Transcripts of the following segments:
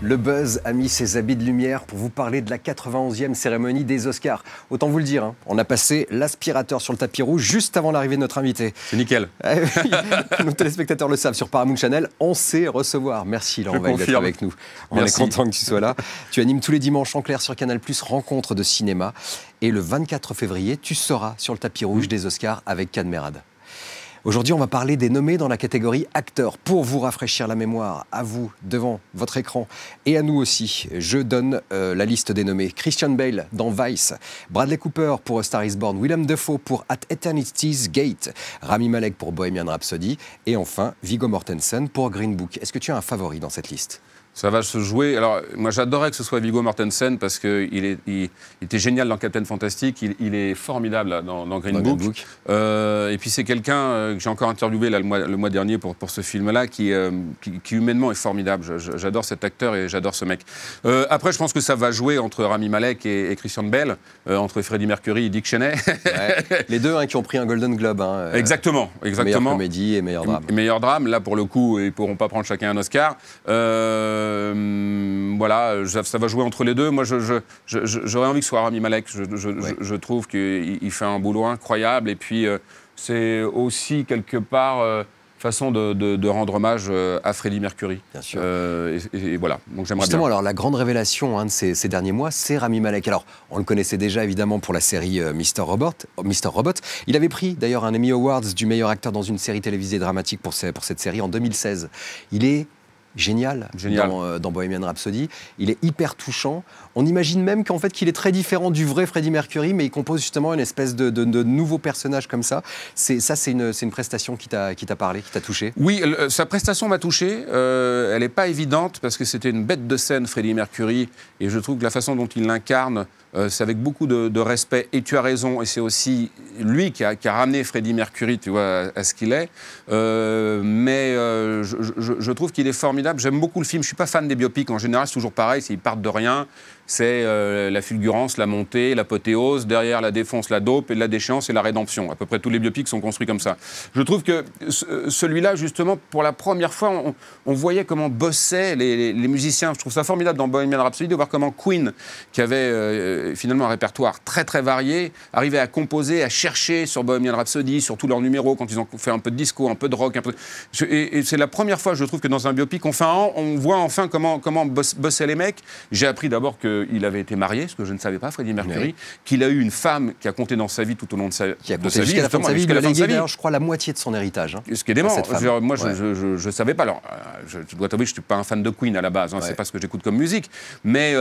Le buzz a mis ses habits de lumière pour vous parler de la 91e cérémonie des Oscars. Autant vous le dire, hein, on a passé l'aspirateur sur le tapis rouge juste avant l'arrivée de notre invité. C'est nickel. Nos téléspectateurs le savent, sur Paramount Channel, on sait recevoir. Merci Laurent Veil d'être avec nous. On est content que tu sois là. Tu animes tous les dimanches en clair sur Canal+, Rencontre de cinéma. Et le 24 février, tu seras sur le tapis rouge des Oscars avec Kad Merad. Aujourd'hui, on va parler des nommés dans la catégorie acteurs. Pour vous rafraîchir la mémoire, à vous, devant votre écran, et à nous aussi, je donne la liste des nommés. Christian Bale dans Vice, Bradley Cooper pour A Star is Born, Willem Dafoe pour At Eternity's Gate, Rami Malek pour Bohemian Rhapsody, et enfin Viggo Mortensen pour Green Book. Est-ce que tu as un favori dans cette liste ? Ça va se jouer. Alors, moi, j'adorais que ce soit Viggo Mortensen parce qu'il était génial dans Captain Fantastic. Il est formidable dans Green Book. Et puis, c'est quelqu'un que j'ai encore interviewé là, le mois dernier pour ce film-là qui humainement est formidable. J'adore cet acteur et j'adore ce mec. Après, je pense que ça va jouer entre Rami Malek et Christian Bale, entre Freddie Mercury et Dick Cheney. Ouais. Les deux qui ont pris un Golden Globe. Exactement. Meilleure comédie et meilleur drame. Meilleur drame. Là, pour le coup, ils ne pourront pas prendre chacun un Oscar. Voilà, ça va jouer entre les deux. Moi, j'aurais envie que ce soit Rami Malek. Je trouve qu'il fait un boulot incroyable. Et puis, c'est aussi quelque part façon de rendre hommage à Freddie Mercury. Bien sûr. Et voilà, donc j'aimerais bien. Justement, alors, la grande révélation de ces derniers mois, c'est Rami Malek. Alors, on le connaissait déjà, évidemment, pour la série Mr. Robot. Il avait pris, d'ailleurs, un Emmy Awards du meilleur acteur dans une série télévisée dramatique pour cette série en 2016. Il est génial. Dans Bohemian Rhapsody. Il est hyper touchant. On imagine même qu'en fait qu'il est très différent du vrai Freddie Mercury, mais il compose justement une espèce de nouveau personnage comme ça. C'est une prestation qui t'a parlé, qui t'a touché. Oui, sa prestation m'a touché. Elle n'est pas évidente parce que c'était une bête de scène, Freddie Mercury, et je trouve que la façon dont il l'incarne, c'est avec beaucoup de respect. Et tu as raison, et c'est aussi lui qui a ramené Freddie Mercury, tu vois, à ce qu'il est. Mais je trouve qu'il est formidable. J'aime beaucoup le film. Je ne suis pas fan des biopics. En général, c'est toujours pareil. Ils partent de rien. C'est la fulgurance, la montée, l'apothéose, derrière la défonce, la dope, et la déchéance et la rédemption. À peu près tous les biopics sont construits comme ça. Je trouve que celui-là, justement, pour la première fois, on voyait comment bossaient les musiciens. Je trouve ça formidable dans Bohemian Rhapsody de voir comment Queen, qui avait finalement un répertoire très très varié, arrivait à composer, à chercher sur Bohemian Rhapsody, sur tous leurs numéros, quand ils ont fait un peu de disco, un peu de rock. Et c'est la première fois, je trouve, que dans un biopic, on voit enfin comment bossaient les mecs. J'ai appris d'abord qu'il avait été marié, ce que je ne savais pas, Freddie Mercury, qu'il a eu une femme qui a compté dans sa vie tout au long de sa vie. Jusqu'à la fin de sa vie, il a légué, je crois, la moitié de son héritage. Ce qui est dément. Moi, je ne savais pas. Alors, je dois t'avouer que je ne suis pas un fan de Queen à la base. C'est pas ce que j'écoute comme musique. Mais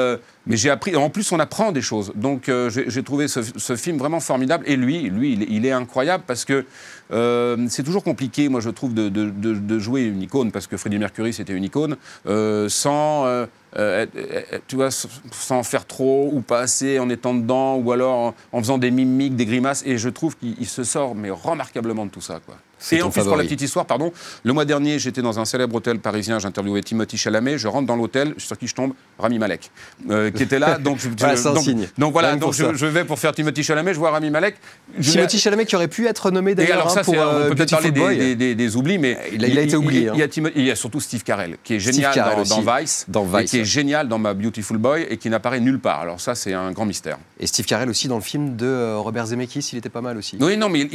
j'ai appris. En plus, on apprend des choses. Donc, j'ai trouvé ce film vraiment formidable. Et lui, il est incroyable parce que c'est toujours compliqué, moi, je trouve, de jouer une icône, parce que Freddie Mercury, c'était une icône, tu vois, sans faire trop ou pas assez, en étant dedans, ou alors en faisant des mimiques, des grimaces. Et je trouve qu'il se sort mais remarquablement de tout ça, quoi. Et en plus, pour la petite histoire, le mois dernier, j'étais dans un célèbre hôtel parisien, j'interviewais Timothée Chalamet, je rentre dans l'hôtel, sur qui je tombe, Rami Malek, qui était là. Donc, je vais pour faire Timothée Chalamet, je vois Rami Malek. Timothée Chalamet qui aurait pu être nommé d'ailleurs pour on peut peut-être parler des oublis, mais il a été oublié. Il y a surtout Steve Carell, qui est génial dans Vice, et qui est génial dans ma Beautiful Boy, et qui n'apparaît nulle part. Alors ça, c'est un grand mystère. Et Steve Carell aussi dans le film de Robert Zemeckis, il était pas mal aussi. Oui, non, mais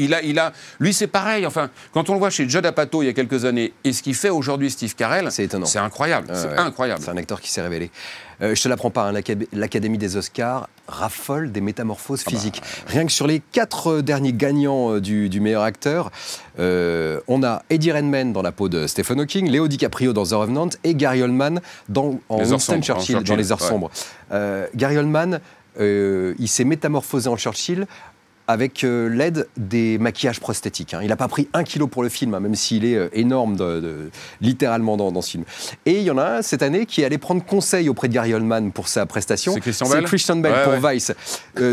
lui, c'est pareil, enfin... Quand on le voit chez Judd Apatow il y a quelques années et ce qu'il fait aujourd'hui Steve Carell, c'est étonnant. C'est incroyable. C'est incroyable. C'est un acteur qui s'est révélé. Je te l'apprends pas, l'Académie des Oscars raffole des métamorphoses physiques. Rien que sur les 4 derniers gagnants du meilleur acteur, on a Eddie Redmayne dans la peau de Stephen Hawking, Leo DiCaprio dans The Revenant et Gary Oldman dans Winston Churchill, dans Les Heures Sombres. Gary Oldman, il s'est métamorphosé en Churchill avec l'aide des maquillages prosthétiques. Il n'a pas pris 1 kilo pour le film, même s'il est énorme littéralement dans ce film. Et il y en a un cette année qui est allé prendre conseil auprès de Gary Oldman pour sa prestation. C'est Christian Bale pour Vice.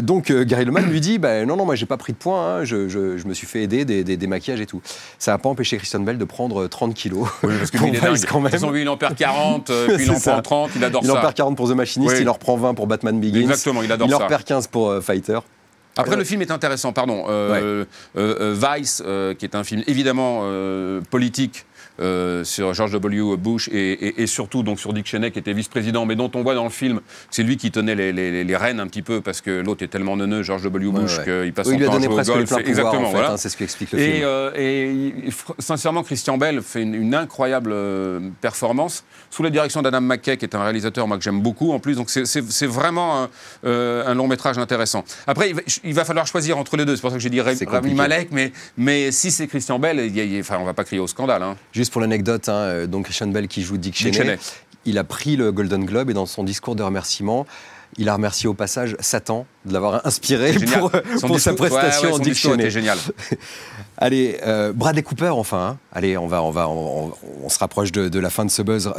Donc Gary Oldman lui dit non, moi j'ai pas pris de poids, je me suis fait aider des maquillages et tout. Ça n'a pas empêché Christian Bale de prendre 30 kilos. Oui, parce que il est dingue. Quand même. De toute façon, il en perd 40, puis il en prend 30, il adore ça. Il en perd 40 pour The Machinist, il en reprend 20 pour Batman Begins. Exactement, il adore ça. Il en perd 15 pour Fighter. Après, le film est intéressant, Vice, qui est un film évidemment politique, sur George W. Bush et surtout donc sur Dick Cheney qui était vice-président, mais dont on voit dans le film, c'est lui qui tenait les rênes un petit peu parce que l'autre est tellement neuneux, George W. Bush, qu'il passe son temps à jouer au golf. Exactement, voilà. C'est ce qu'explique le film. Et sincèrement, Christian Bale fait une incroyable performance sous la direction d'Adam McKay, qui est un réalisateur moi que j'aime beaucoup en plus. Donc c'est vraiment un long métrage intéressant. Après, il va falloir choisir entre les deux. C'est pour ça que j'ai dit Rami Malek, mais si c'est Christian Bale, on va pas crier au scandale. Hein. Juste pour l'anecdote, donc Christian Bale qui joue Dick Cheney, il a pris le Golden Globe et dans son discours de remerciement, il a remercié au passage Satan de l'avoir inspiré pour sa prestation en Dick Cheney. C'était génial. Allez, Bradley Cooper, enfin. Hein. Allez, on se rapproche de la fin de ce buzz.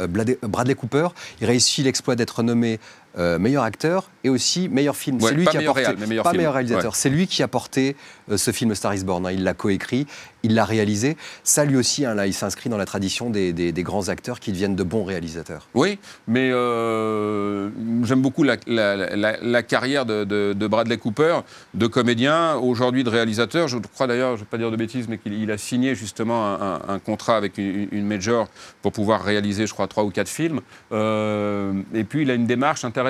Bradley Cooper, il réussit l'exploit d'être nommé meilleur acteur et aussi meilleur film. Ouais, c'est lui pas qui a meilleur porté, réal, mais meilleur pas film. meilleur réalisateur. Ouais. C'est lui qui a porté ce film Star is Born. Hein. Il l'a coécrit, il l'a réalisé. Ça, lui aussi, hein, là, il s'inscrit dans la tradition des grands acteurs qui deviennent de bons réalisateurs. Oui, mais j'aime beaucoup la carrière de Bradley Cooper, de comédien, aujourd'hui de réalisateur. Je crois d'ailleurs, je ne vais pas dire de bêtises, mais qu'il a signé justement un contrat avec une major pour pouvoir réaliser, je crois, 3 ou 4 films. Et puis, il a une démarche intéressante.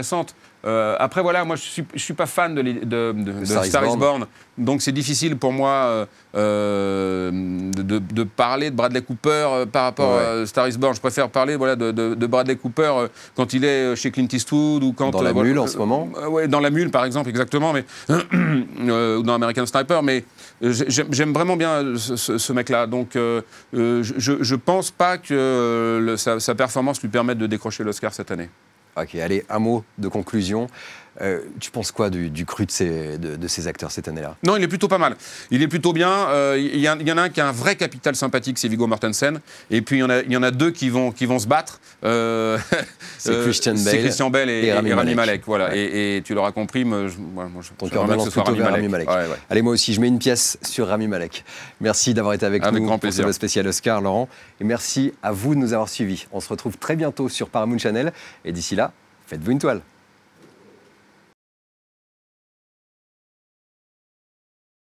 Après, voilà, moi, je suis pas fan de Star is Born. Donc, c'est difficile pour moi de parler de Bradley Cooper par rapport à Star is Born. Je préfère parler de Bradley Cooper quand il est chez Clint Eastwood ou quand... Dans La Mule, en ce moment. Oui, dans La Mule, par exemple, exactement, mais, ou dans American Sniper. Mais j'aime vraiment bien ce mec-là. Donc, je pense pas que sa performance lui permette de décrocher l'Oscar cette année. Ok, allez, un mot de conclusion. Tu penses quoi du cru de ces acteurs cette année-là? Non, il est plutôt pas mal. Il est plutôt bien. Il y en a un qui a un vrai capital sympathique, c'est Viggo Mortensen. Et puis, il y en a deux qui vont se battre. C'est Christian Bale et Rami Malek. Voilà. Ouais. Et tu l'auras compris, ton cœur balance plutôt vers Rami Malek. Ouais. Allez, moi aussi, je mets une pièce sur Rami Malek. Merci d'avoir été avec nous pour ce spécial Oscar, Laurent. Et merci à vous de nous avoir suivis. On se retrouve très bientôt sur Paramount Channel. Et d'ici là, faites-vous une toile.